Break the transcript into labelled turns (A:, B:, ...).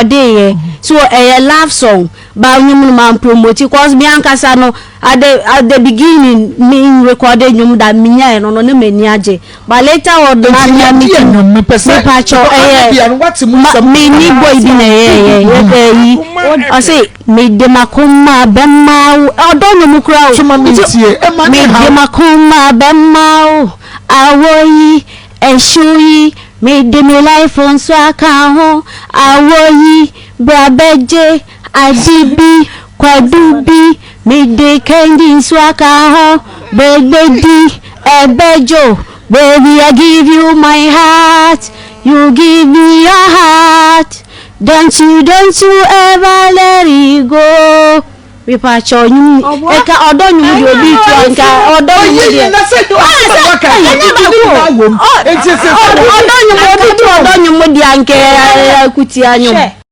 A: ode so a love song ba nyum man promote cause me ankasa no at the beginning me recorded nyum da minya no ne mani age but later on na me pacho me ni boy bi na I say me de makoma bemma odo nyum kura me de makoma bemma awoyi eshuyi me de me life on so aka ho awoyi brabeje adibi kwadubi me de kendi so aka ho begbedi ebejo baby I give you my heart you give me your heart don't you ever let it go we pacho nyum eka odo nyum de obi tu anka odo nyum de odo nyum de anka Akutia nyum